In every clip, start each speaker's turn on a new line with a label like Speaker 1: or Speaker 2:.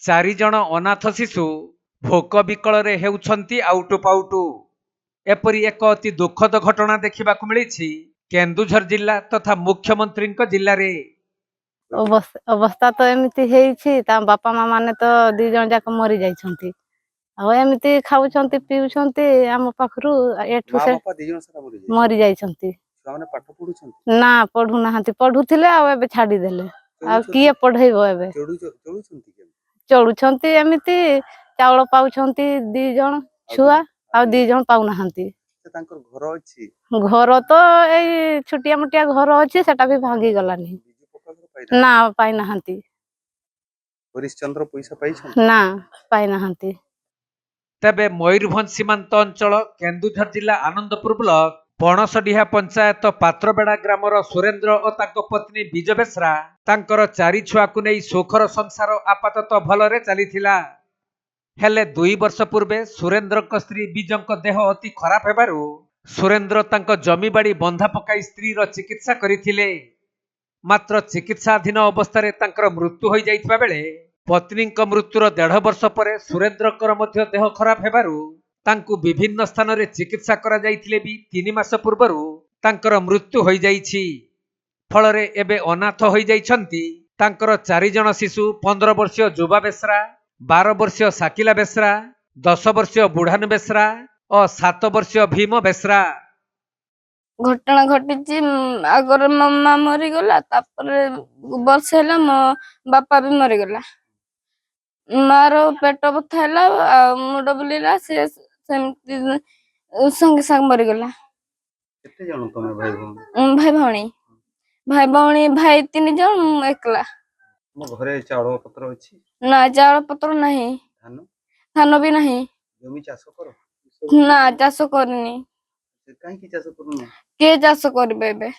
Speaker 1: चारि जण अनाथ शिशु भोक विकल हेउछंती आउटु पाउटु। एपरी एक अति दुखद घटना देखा मिली केन्दुझर जिला तथा मुख्यमंत्री जिले में।
Speaker 2: अवस्था तो एमती बापा माँ माने तो दी जन जाक मरी जाइछंती। एमती खाउछंती पीउछंती आम पाखरु एठु से मरी जाइछंती। ना पढ़ु नाहंती, पढ़ुथिले आ एबे छाडी देले। आ किए पढ़ेइबो एबे? चढ़ुछंती एमती चावल पाउछंती दी जन छुआ आ दी जन पाउ नाहंती। घर तो एई छुटिया मुटिया घर अछि सेटा भी भांगी गलानी। ना पाई नाहंती।
Speaker 3: हरिश्चंद्र पैसा पाइछन?
Speaker 2: ना पाई नाहंती।
Speaker 1: तेबे मयूरभंज सीमांत अंचल केन्दुझर जिला आनंदपुर ब्लॉक पणसडीहा पंचायत पात्रबेड़ा ग्रामर सुरेंद्र और ताको पत्नी विजय बेसरा तांकर चारि छुआकु नै सुखर संसार आपातत भलरे चलीथिला। हेले 2 वर्ष पूर्वे सुरेंद्रक स्त्री विजयଙ୍କ देह अति खराब हेबारु सुरेंद्र तांको जमी बाड़ी बंधा पकाई स्त्रीर चिकित्सा करिथिले। मात्र चिकित्साधीन अवस्था तांकर मृत्यु हो जाइथिबा बेले पत्नी मृत्युर 1.5 वर्ष पर सुरेंद्रकर मध्य देह खराब हेबारु तांकु विभिन्न स्थान रे चिकित्सा करा जाइथिले भी 3 मास पूर्वरु तांकर मृत्यु हो जाइछि। फलरे एबे अनाथ हो जाइछंती तांकर 4 जण शिशु 15 वर्षीय जुबा बेसरा, 12 वर्षीय साकिला बेसरा, 10 वर्षीय बुढ़ान बेसरा और 7 वर्षीय भीम बेसरा।
Speaker 4: घटना घटी आगर मम्मा मरीगला वर्ष है मो बापा भी मरीगला। मार पेट बथा है मुंड बुलेला से संगे संग मरीगला। भाई भौणी भाई 3 जन एकला।
Speaker 3: घरे चाउल पत्र अछि?
Speaker 4: ना चाउल पत्र नहीं। धान भी नहीं।
Speaker 3: जमी चाष करो?
Speaker 4: ना चाष करनी।
Speaker 3: काहे की चाष करूनो?
Speaker 4: के चाष करबे एबे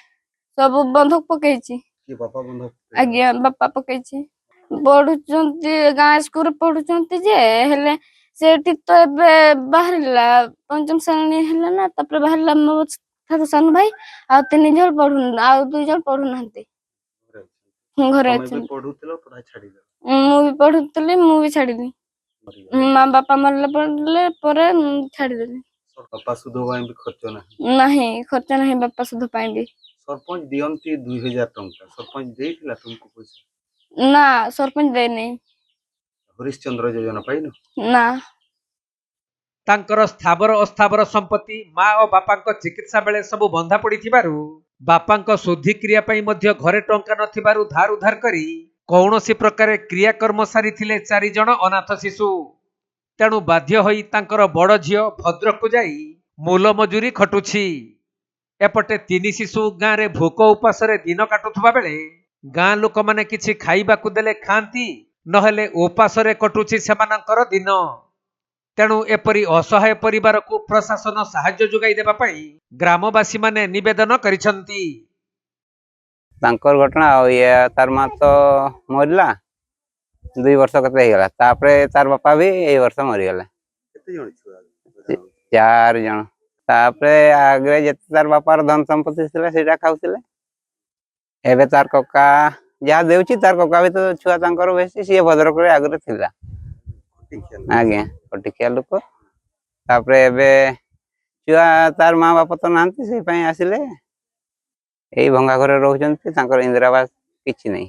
Speaker 4: सब बंधक पकेछि।
Speaker 3: के बापा बंधक?
Speaker 4: आज्ञा बापा पकेछि। पढ़ुचंती गाँ स्कूल पढ़ुचंती जे हेले सेठी तो एबे बाहरला 5म श्रेणी हेला ना तपर बाहरला मो ठाकुर सान भाई आ 3 जण पढ़ु आ 2 जण पढ़ु नाहंती। घरे
Speaker 3: अछि पढ़ुतलो पढ़ाई छाडी दे?
Speaker 4: मु भी पढ़ुतली मु भी छाडी दी। मां बापा मरले पड़ले परे छाडी देली।
Speaker 3: बापा सुध ପାଇଁ भी खर्च
Speaker 4: नहीं खर्च नहीं बापा सुध ପାଇଁ भी।
Speaker 3: सरपंच दियंती 2000 टंका सरपंच देइथिला तुमको पैसा?
Speaker 4: ना सरपंच दे नहीं।
Speaker 3: हरिश्चंद्र योजना पाइनो?
Speaker 4: ना।
Speaker 1: तांकर स्थावर अस्थावर संपत्ति माँ और बापांक चिकित्सा बेले सब बंधा पड़िथिबारु बापांक शुद्धि क्रिया पई मध्य घरे टंका नथिबारु धार उधार करी कौनसी प्रकार क्रियाकर्म सारिथिले 4 जण अनाथ शिशु। तेणु बाध्य होई तांकर बड़ झियो भद्रक को जाई मूल मजूरी खटुछि। एपटे 3 शिशु गाँ रे भोक उपास रे दिन काटुथबा बेले गाँ लोक माने किछि खाइबाकू देले खांती नहेले उपास रे कटुछि सेमानंकर दिन। तेणु एपरी असहाय परिवार को प्रशासन साहाय्य जोगाई देबा पई ग्रामवासी माने निवेदन करिसंती।
Speaker 5: तांकर घटना ये तार मा तो मरला 2 वर्ष कते हेगला तापरे तार बापा भी ए वर्ष मरि गेला।
Speaker 3: केते जण छुआ?
Speaker 5: 4 जण। तापरे आगे जते तार बापार धन संपत्ति थिला सेटा खाउथिले। एबे तार कक्का जा देउची तार कक्का भी तो छुआ तांकर बेसी सी भद्रक रे आगरे थिला। आगे कटिकिया लोक तापरे एबे छुआ तार मां बाप तो नांती से पई आसिले एई भंगा घरे रहउचंती तांकर इंदिरावास किछि नै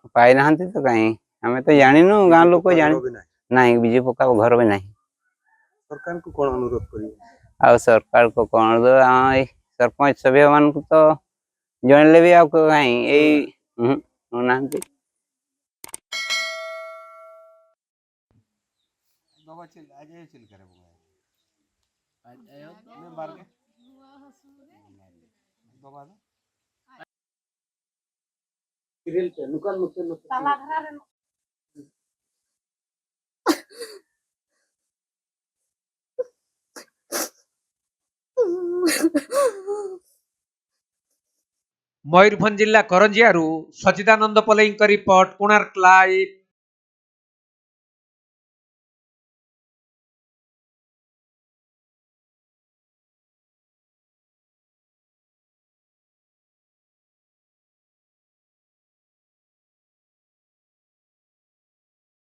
Speaker 5: पाई नाहंती तो काई हमें तो जानिनु गां लोक जानि नाही बिजू पक्का घर भी नाही।
Speaker 3: सरकार को कोन अनुरोध करियो?
Speaker 5: आ सरकार को कोन दो आ सरपंच सभ्य मान को तो जानले भी आ काई एई नाहंती।
Speaker 3: बाबा चल आजे चल करे आज आयो मैं मार के बाबा किरेल पे नुकान नुकान ताला घरा रे
Speaker 1: मयूरभंज जिला करंजियारू सचिदानंद पलईंक रिपोर्ट कोणार्क लाइव।